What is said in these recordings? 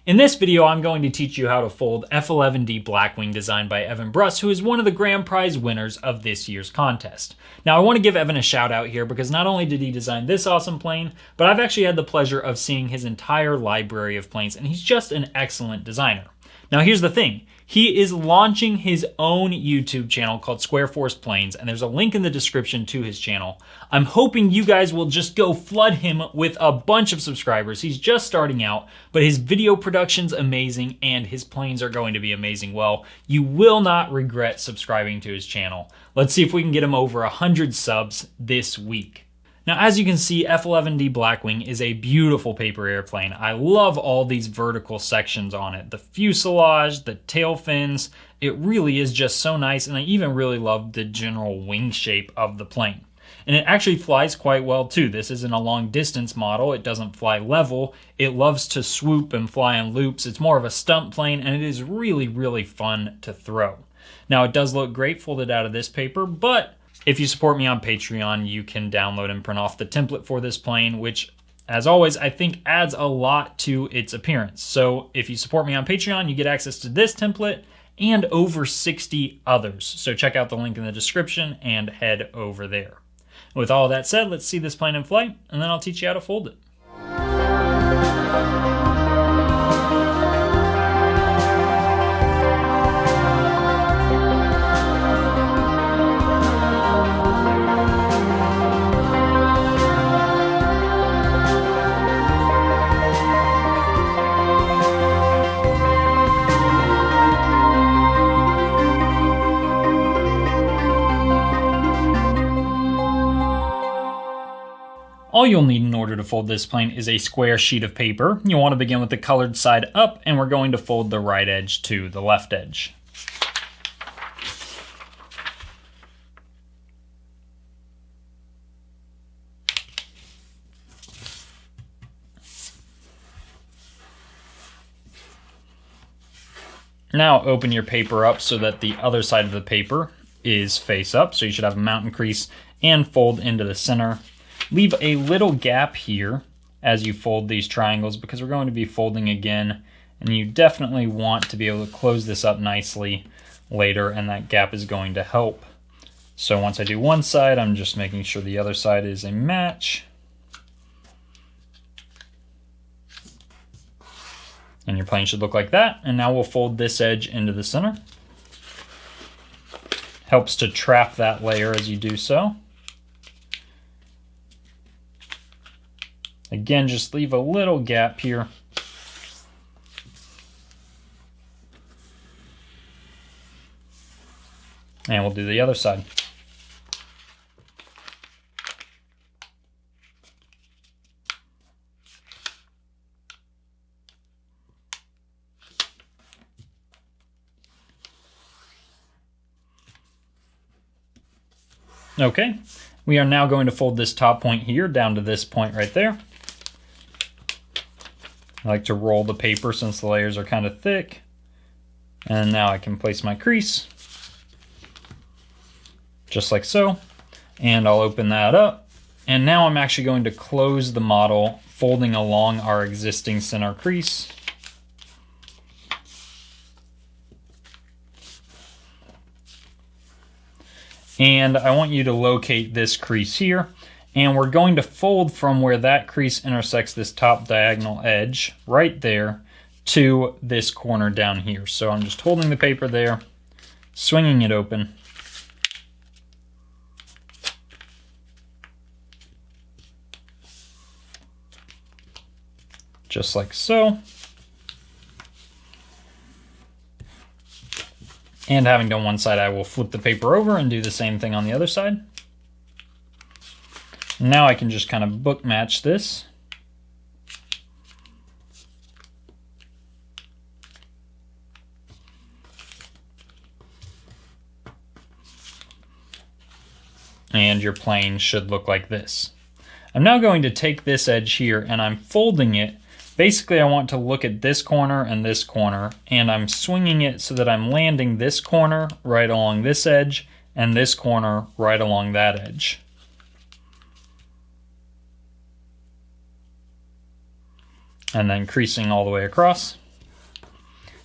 In this video, I'm going to teach you how to fold F-11d BlackWing designed by Evan Brus, who is one of the grand prize winners of this year's contest. Now, I want to give Evan a shout out here because not only did he design this awesome plane, but I've actually had the pleasure of seeing his entire library of planes, and he's just an excellent designer. Now, here's the thing. He is launching his own YouTube channel called Square Force Planes, and there's a link in the description to his channel. I'm hoping you guys will just go flood him with a bunch of subscribers. He's just starting out, but his video production's amazing, and his planes are going to be amazing. Well, you will not regret subscribing to his channel. Let's see if we can get him over 100 subs this week. Now, as you can see, F-11d BlackWing is a beautiful paper airplane. I love all these vertical sections on it. The fuselage, the tail fins, it really is just so nice, and I even really love the general wing shape of the plane. And it actually flies quite well too. This isn't a long distance model. It doesn't fly level. It loves to swoop and fly in loops. It's more of a stunt plane, and it is really, really fun to throw. Now, it does look great folded out of this paper, but if you support me on Patreon, you can download and print off the template for this plane, which, as always, I think adds a lot to its appearance. So if you support me on Patreon, you get access to this template and over 60 others. So check out the link in the description and head over there. With all that said, let's see this plane in flight, and then I'll teach you how to fold it. All you'll need in order to fold this plane is a square sheet of paper. You'll want to begin with the colored side up, and we're going to fold the right edge to the left edge. Now open your paper up so that the other side of the paper is face up, so you should have a mountain crease, and fold into the center. Leave a little gap here as you fold these triangles because we're going to be folding again, and you definitely want to be able to close this up nicely later, and that gap is going to help. So once I do one side, I'm just making sure the other side is a match. And your plane should look like that. And now we'll fold this edge into the center. Helps to trap that layer as you do so. Again, just leave a little gap here. And we'll do the other side. Okay, we are now going to fold this top point here down to this point right there. I like to roll the paper since the layers are kind of thick. And now I can place my crease, just like so. And I'll open that up. And now I'm actually going to close the model, folding along our existing center crease. And I want you to locate this crease here. And we're going to fold from where that crease intersects this top diagonal edge right there to this corner down here. So I'm just holding the paper there, swinging it open. Just like so. And having done one side, I will flip the paper over and do the same thing on the other side. Now I can just kind of book match this. And your plane should look like this. I'm now going to take this edge here and I'm folding it. Basically, I want to look at this corner, and I'm swinging it so that I'm landing this corner right along this edge and this corner right along that edge. and then creasing all the way across.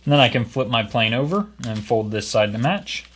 And then I can flip my plane over and fold this side to match.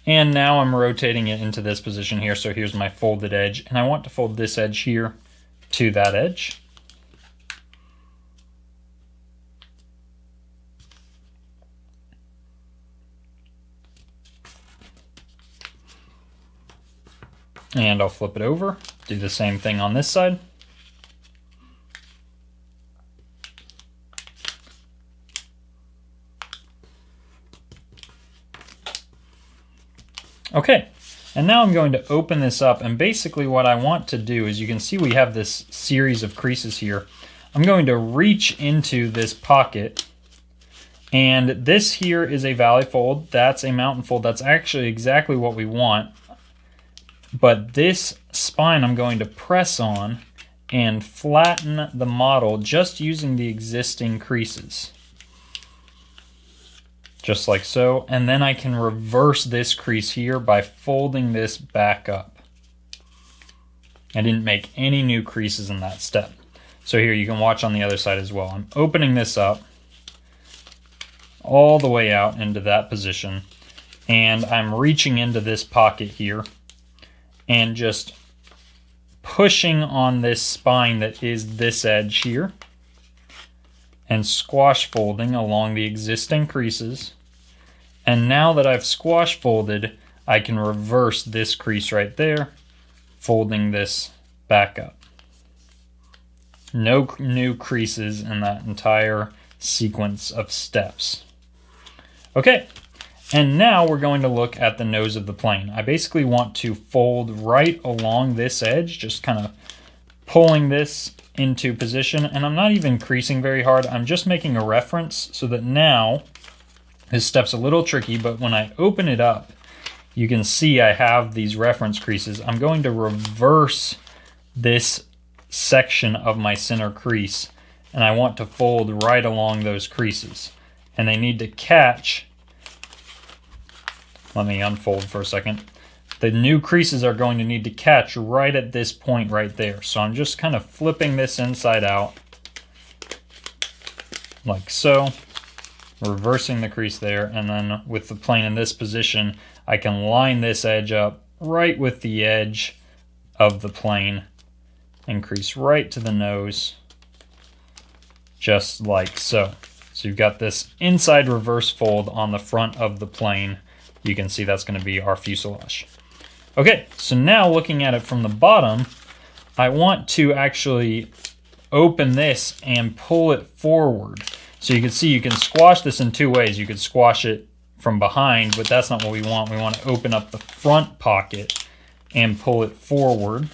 And now I'm rotating it into this position here. So here's my folded edge, and I want to fold this edge here to that edge. And I'll flip it over, do the same thing on this side. Okay, and now I'm going to open this up, and basically what I want to do is, you can see we have this series of creases here. I'm going to reach into this pocket, and this here is a valley fold, that's a mountain fold, that's actually exactly what we want. But this spine I'm going to press on and flatten the model just using the existing creases. Just like so, and then I can reverse this crease here by folding this back up. I didn't make any new creases in that step. So here you can watch on the other side as well. I'm opening this up all the way out into that position, and I'm reaching into this pocket here and just pushing on this spine that is this edge here and squash folding along the existing creases. And now that I've squash folded, I can reverse this crease right there, folding this back up. No new creases in that entire sequence of steps. Okay, and now we're going to look at the nose of the plane. I basically want to fold right along this edge, just kind of pulling this into position, and I'm not even creasing very hard. I'm just making a reference so that now, this step's a little tricky, but when I open it up, you can see I have these reference creases. I'm going to reverse this section of my center crease, and I want to fold right along those creases. And they need to catch, let me unfold for a second. The new creases are going to need to catch right at this point right there. So I'm just kind of flipping this inside out, like so, reversing the crease there, and then with the plane in this position, I can line this edge up right with the edge of the plane and crease right to the nose, just like so. So you've got this inside reverse fold on the front of the plane. You can see that's going to be our fuselage. Okay, so now looking at it from the bottom, I want to actually open this and pull it forward. So you can see you can squash this in two ways. You could squash it from behind, but that's not what we want. We want to open up the front pocket and pull it forward.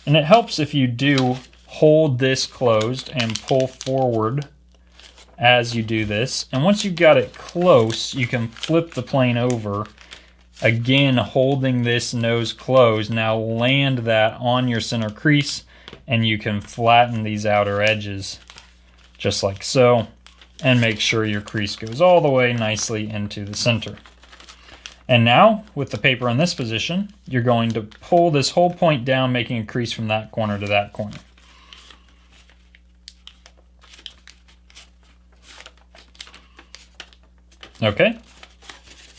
And it helps if you do hold this closed and pull forward as you do this. And once you've got it close, you can flip the plane over, again holding this nose closed. Now land that on your center crease, and you can flatten these outer edges just like so, and make sure your crease goes all the way nicely into the center. And now, with the paper in this position, you're going to pull this whole point down, making a crease from that corner to that corner. Okay,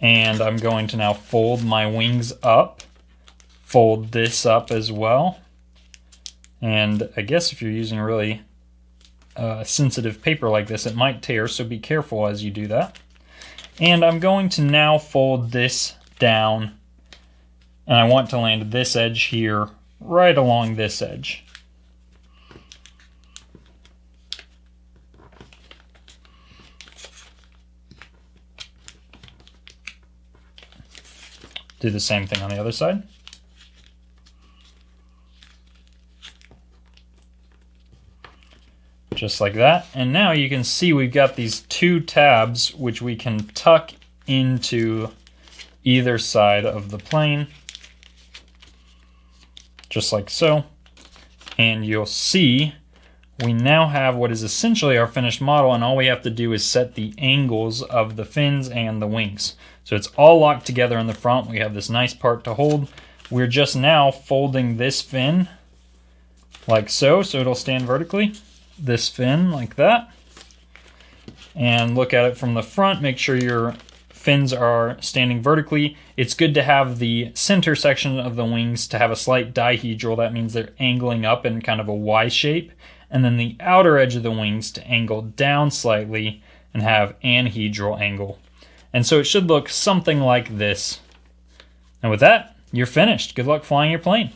and I'm going to now fold my wings up, fold this up as well, and I guess if you're using really sensitive paper like this, it might tear, so be careful as you do that. And I'm going to now fold this down, and I want to land this edge here right along this edge. Do the same thing on the other side. Just like that. And now you can see we've got these two tabs which we can tuck into either side of the plane. Just like so. And you'll see we now have what is essentially our finished model, and all we have to do is set the angles of the fins and the wings. So it's all locked together in the front. We have this nice part to hold. We're just now folding this fin like so it'll stand vertically. This fin like that. And look at it from the front, make sure your fins are standing vertically. It's good to have the center section of the wings to have a slight dihedral. That means they're angling up in kind of a Y shape. And then the outer edge of the wings to angle down slightly and have anhedral angle. And so it should look something like this. And with that, you're finished. Good luck flying your plane.